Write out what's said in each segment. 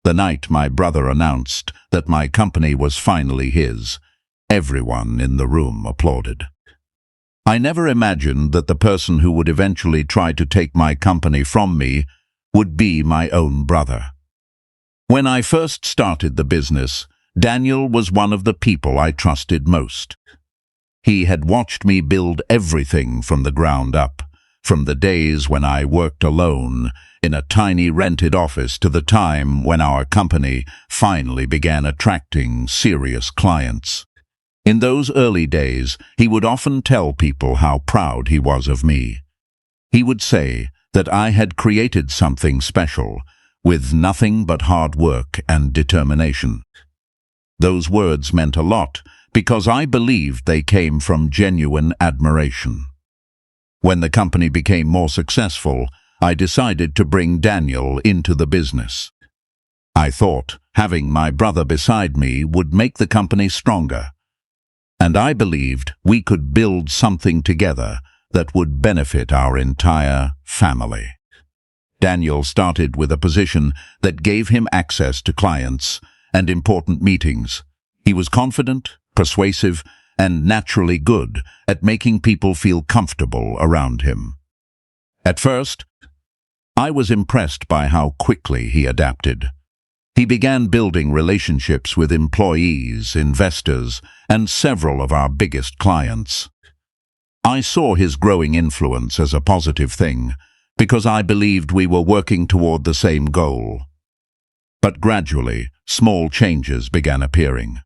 The night my brother announced that my company was finally his, everyone in the room applauded. I never imagined that the person who would eventually try to take my company from me would be my own brother. When I first started the business, Daniel was one of the people I trusted most. He had watched me build everything from the ground up, from the days when I worked alone in a tiny rented office to the time when our company finally began attracting serious clients. In those early days, he would often tell people how proud he was of me. He would say that I had created something special, with nothing but hard work and determination. Those words meant a lot because I believed they came from genuine admiration. When the company became more successful, I decided to bring Daniel into the business. I thought having my brother beside me would make the company stronger, and I believed we could build something together that would benefit our entire family. Daniel started with a position that gave him access to clients and important meetings. He was confident, persuasive, and naturally good at making people feel comfortable around him. At first, I was impressed by how quickly he adapted. He began building relationships with employees, investors, and several of our biggest clients. I saw his growing influence as a positive thing because I believed we were working toward the same goal. But gradually, small changes began appearing.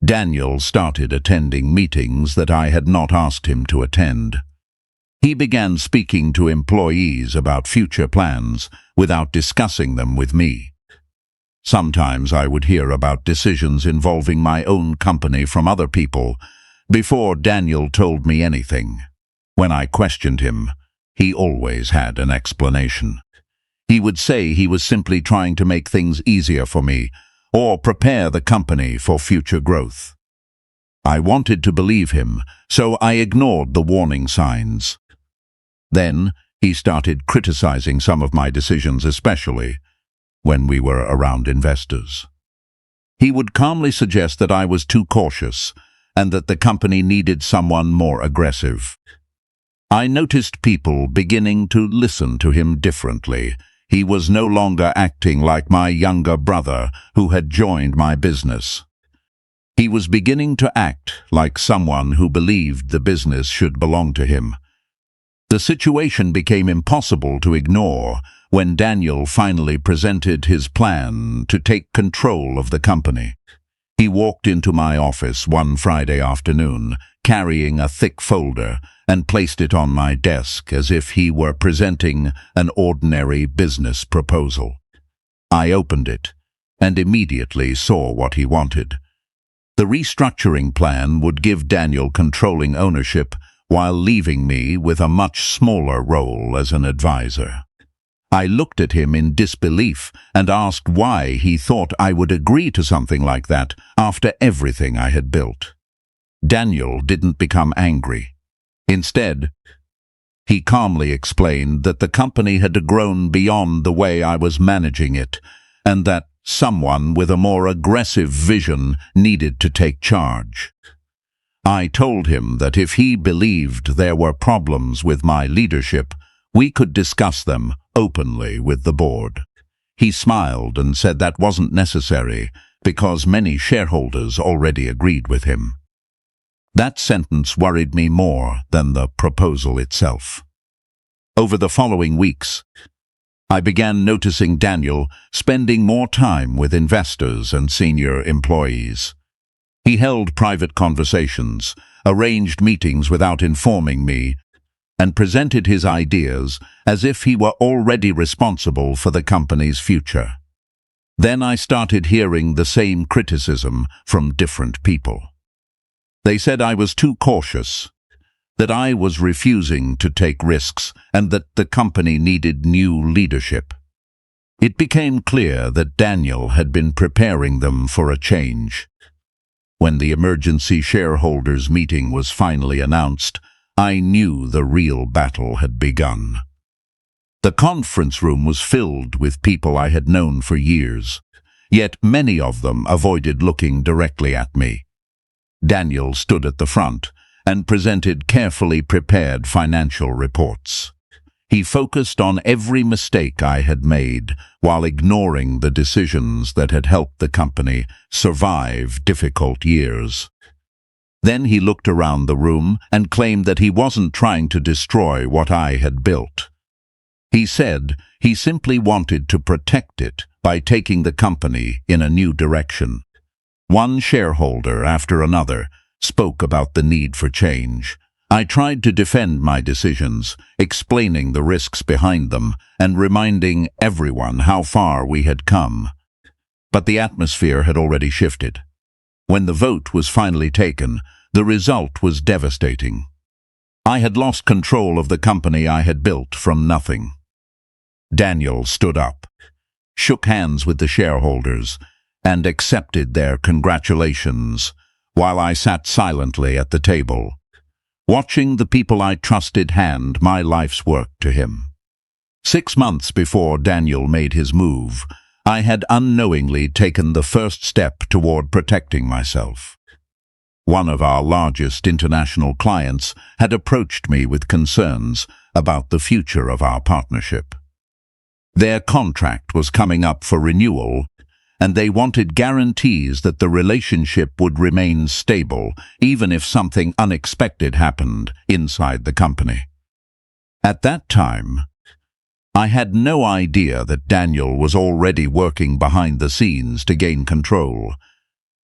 Daniel started attending meetings that I had not asked him to attend. He began speaking to employees about future plans without discussing them with me. Sometimes I would hear about decisions involving my own company from other people before Daniel told me anything. When I questioned him, he always had an explanation. He would say he was simply trying to make things easier for me or prepare the company for future growth. I wanted to believe him, so I ignored the warning signs. Then he started criticizing some of my decisions, especially when we were around investors. He would calmly suggest that I was too cautious and that the company needed someone more aggressive. I noticed people beginning to listen to him differently. He was no longer acting like my younger brother who had joined my business. He was beginning to act like someone who believed the business should belong to him. The situation became impossible to ignore when Daniel finally presented his plan to take control of the company. He walked into my office one Friday afternoon, carrying a thick folder, and placed it on my desk as if he were presenting an ordinary business proposal. I opened it and immediately saw what he wanted. The restructuring plan would give Daniel controlling ownership while leaving me with a much smaller role as an advisor. I looked at him in disbelief and asked why he thought I would agree to something like that after everything I had built. Daniel didn't become angry. Instead, he calmly explained that the company had grown beyond the way I was managing it, and that someone with a more aggressive vision needed to take charge. I told him that if he believed there were problems with my leadership, we could discuss them openly with the board. He smiled and said that wasn't necessary because many shareholders already agreed with him. That sentence worried me more than the proposal itself. Over the following weeks, I began noticing Daniel spending more time with investors and senior employees. He held private conversations, arranged meetings without informing me, and presented his ideas as if he were already responsible for the company's future. Then I started hearing the same criticism from different people. They said I was too cautious, that I was refusing to take risks, and that the company needed new leadership. It became clear that Daniel had been preparing them for a change. When the emergency shareholders meeting was finally announced, I knew the real battle had begun. The conference room was filled with people I had known for years, yet many of them avoided looking directly at me. Daniel stood at the front and presented carefully prepared financial reports. He focused on every mistake I had made while ignoring the decisions that had helped the company survive difficult years. Then he looked around the room and claimed that he wasn't trying to destroy what I had built. He said he simply wanted to protect it by taking the company in a new direction. One shareholder after another spoke about the need for change. I tried to defend my decisions, explaining the risks behind them and reminding everyone how far we had come. But the atmosphere had already shifted. When the vote was finally taken, the result was devastating. I had lost control of the company I had built from nothing. Daniel stood up, shook hands with the shareholders, and accepted their congratulations, while I sat silently at the table, watching the people I trusted hand my life's work to him. 6 months before Daniel made his move, I had unknowingly taken the first step toward protecting myself. One of our largest international clients had approached me with concerns about the future of our partnership. Their contract was coming up for renewal, and they wanted guarantees that the relationship would remain stable, even if something unexpected happened inside the company. At that time, I had no idea that Daniel was already working behind the scenes to gain control.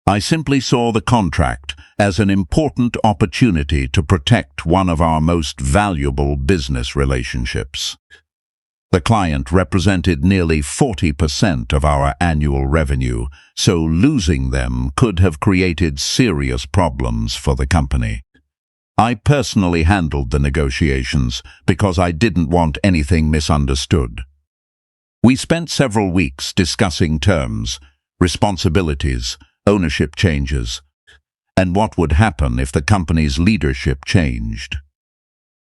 I simply saw the contract as an important opportunity to protect one of our most valuable business relationships. The client represented nearly 40% of our annual revenue, so losing them could have created serious problems for the company. I personally handled the negotiations because I didn't want anything misunderstood. We spent several weeks discussing terms, responsibilities, ownership changes, and what would happen if the company's leadership changed.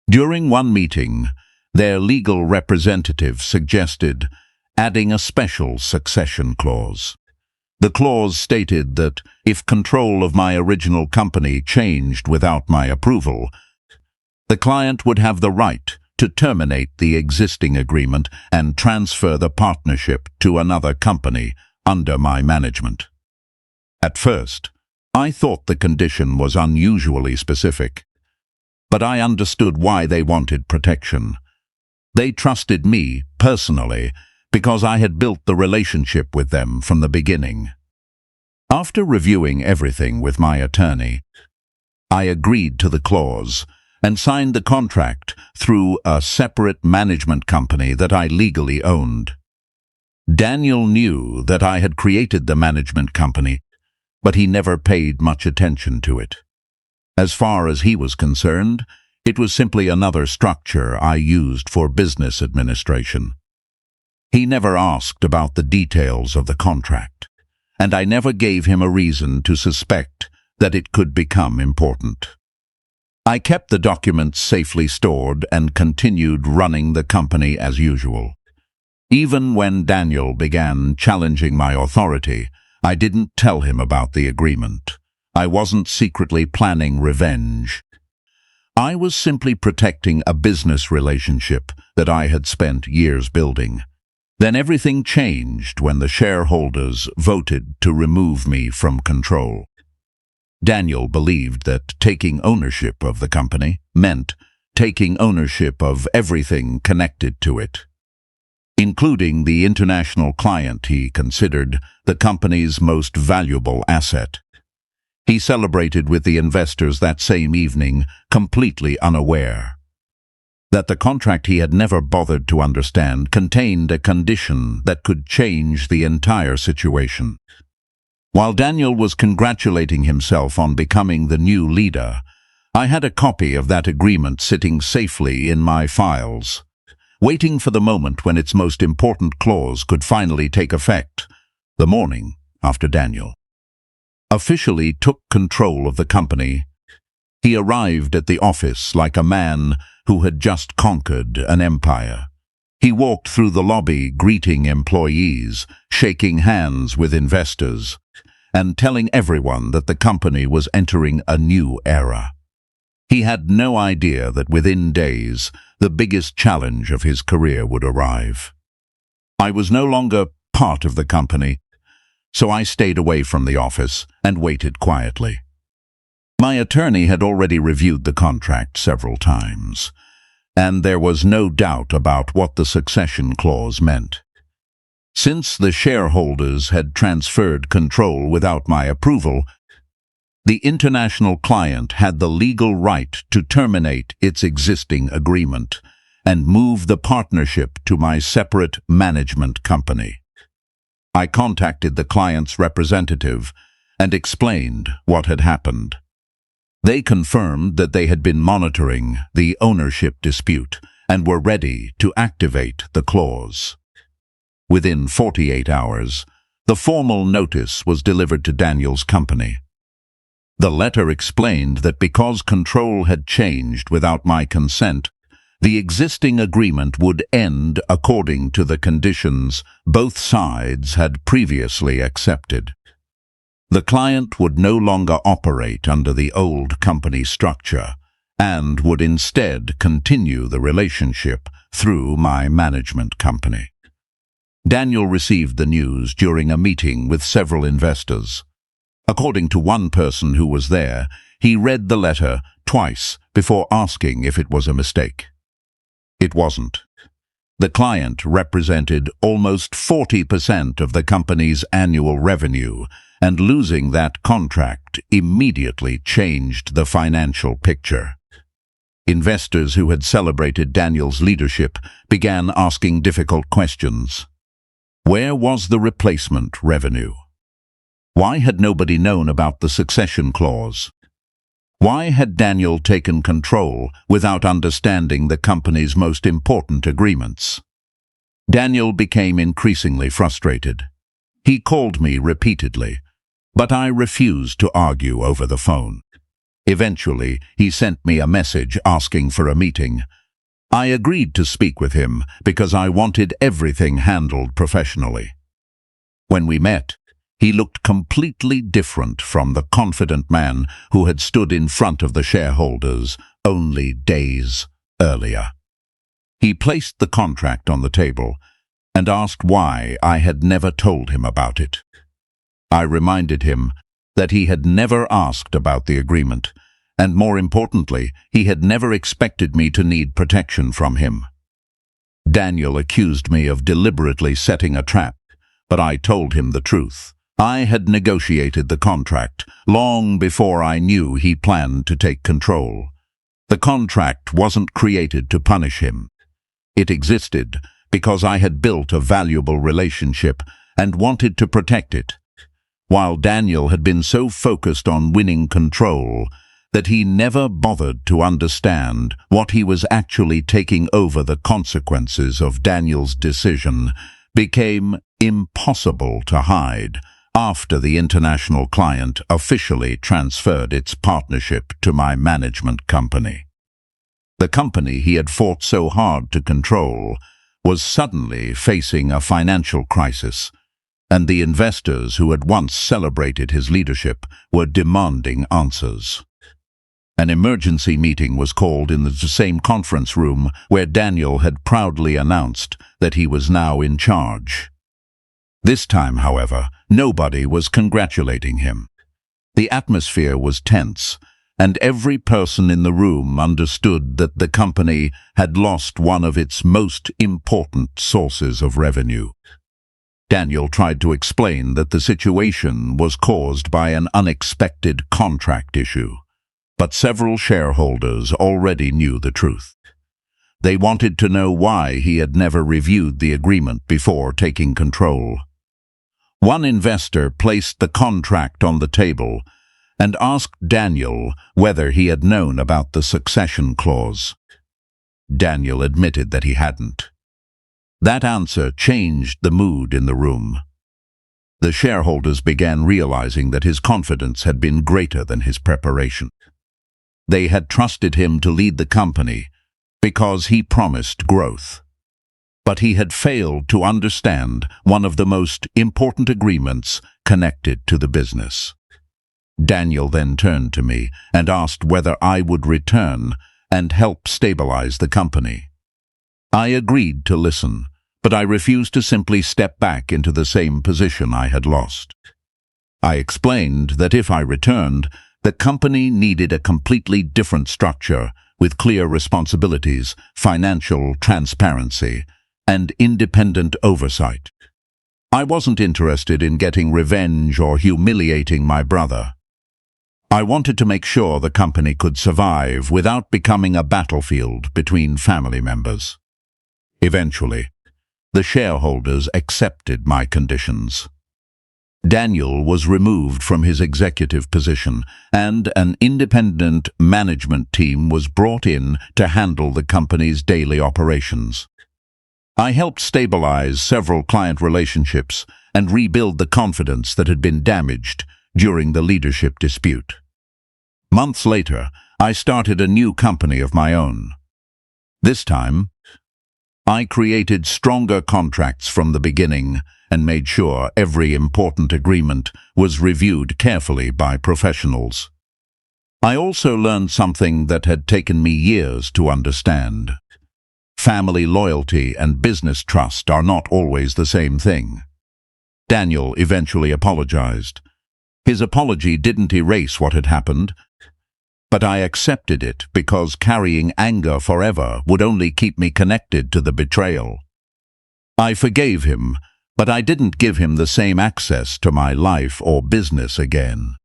During one meeting, their legal representative suggested adding a special succession clause. The clause stated that if control of my original company changed without my approval, the client would have the right to terminate the existing agreement and transfer the partnership to another company under my management. At first, I thought the condition was unusually specific, but I understood why they wanted protection. They trusted me, personally, because I had built the relationship with them from the beginning. After reviewing everything with my attorney, I agreed to the clause and signed the contract through a separate management company that I legally owned. Daniel knew that I had created the management company, but he never paid much attention to it. As far as he was concerned, it was simply another structure I used for business administration. He never asked about the details of the contract, and I never gave him a reason to suspect that it could become important. I kept the documents safely stored and continued running the company as usual. Even when Daniel began challenging my authority, I didn't tell him about the agreement. I wasn't secretly planning revenge. I was simply protecting a business relationship that I had spent years building. Then everything changed when the shareholders voted to remove me from control. Daniel believed that taking ownership of the company meant taking ownership of everything connected to it, including the international client he considered the company's most valuable asset. He celebrated with the investors that same evening, completely unaware that the contract he had never bothered to understand contained a condition that could change the entire situation. While Daniel was congratulating himself on becoming the new leader, I had a copy of that agreement sitting safely in my files, waiting for the moment when its most important clause could finally take effect, the morning after Daniel officially took control of the company. He arrived at the office like a man who had just conquered an empire. He walked through the lobby greeting employees, shaking hands with investors, and telling everyone that the company was entering a new era. He had no idea that within days, the biggest challenge of his career would arrive. I was no longer part of the company, so I stayed away from the office and waited quietly. My attorney had already reviewed the contract several times, and there was no doubt about what the succession clause meant. Since the shareholders had transferred control without my approval, the international client had the legal right to terminate its existing agreement and move the partnership to my separate management company. I contacted the client's representative and explained what had happened. They confirmed that they had been monitoring the ownership dispute and were ready to activate the clause. Within 48 hours, the formal notice was delivered to Daniel's company. The letter explained that because control had changed without my consent, the existing agreement would end according to the conditions both sides had previously accepted. The client would no longer operate under the old company structure and would instead continue the relationship through my management company. Daniel received the news during a meeting with several investors. According to one person who was there, he read the letter twice before asking if it was a mistake. It wasn't. The client represented almost 40% of the company's annual revenue, and losing that contract immediately changed the financial picture. Investors who had celebrated Daniel's leadership began asking difficult questions. Where was the replacement revenue? Why had nobody known about the succession clause? Why had Daniel taken control without understanding the company's most important agreements? Daniel became increasingly frustrated. He called me repeatedly, but I refused to argue over the phone. Eventually, he sent me a message asking for a meeting. I agreed to speak with him because I wanted everything handled professionally. When we met, he looked completely different from the confident man who had stood in front of the shareholders only days earlier. He placed the contract on the table and asked why I had never told him about it. I reminded him that he had never asked about the agreement, and more importantly, he had never expected me to need protection from him. Daniel accused me of deliberately setting a trap, but I told him the truth. I had negotiated the contract long before I knew he planned to take control. The contract wasn't created to punish him. It existed because I had built a valuable relationship and wanted to protect it, while Daniel had been so focused on winning control that he never bothered to understand what he was actually taking over. The consequences of Daniel's decision became impossible to hide after the international client officially transferred its partnership to my management company. The company he had fought so hard to control was suddenly facing a financial crisis, and the investors who had once celebrated his leadership were demanding answers. An emergency meeting was called in the same conference room where Daniel had proudly announced that he was now in charge. This time, however, nobody was congratulating him. The atmosphere was tense, and every person in the room understood that the company had lost one of its most important sources of revenue. Daniel tried to explain that the situation was caused by an unexpected contract issue, but several shareholders already knew the truth. They wanted to know why he had never reviewed the agreement before taking control. One investor placed the contract on the table and asked Daniel whether he had known about the succession clause. Daniel admitted that he hadn't. That answer changed the mood in the room. The shareholders began realizing that his confidence had been greater than his preparation. They had trusted him to lead the company because he promised growth. but he had failed to understand one of the most important agreements connected to the business. Daniel then turned to me and asked whether I would return and help stabilize the company. I agreed to listen, but I refused to simply step back into the same position I had lost. I explained that if I returned, the company needed a completely different structure with clear responsibilities, financial transparency, and independent oversight. I wasn't interested in getting revenge or humiliating my brother. I wanted to make sure the company could survive without becoming a battlefield between family members. Eventually, the shareholders accepted my conditions. Daniel was removed from his executive position, and an independent management team was brought in to handle the company's daily operations. I helped stabilize several client relationships and rebuild the confidence that had been damaged during the leadership dispute. Months later, I started a new company of my own. This time, I created stronger contracts from the beginning and made sure every important agreement was reviewed carefully by professionals. I also learned something that had taken me years to understand. Family loyalty and business trust are not always the same thing. Daniel eventually apologized. His apology didn't erase what had happened, but I accepted it because carrying anger forever would only keep me connected to the betrayal. I forgave him, but I didn't give him the same access to my life or business again.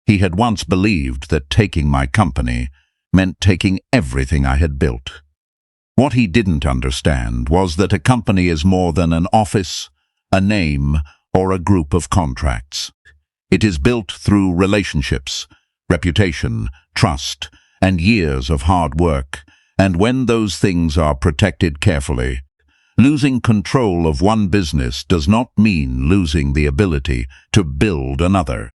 He had once believed that taking my company meant taking everything I had built. What he didn't understand was that a company is more than an office, a name, or a group of contracts. It is built through relationships, reputation, trust, and years of hard work, and when those things are protected carefully, losing control of one business does not mean losing the ability to build another.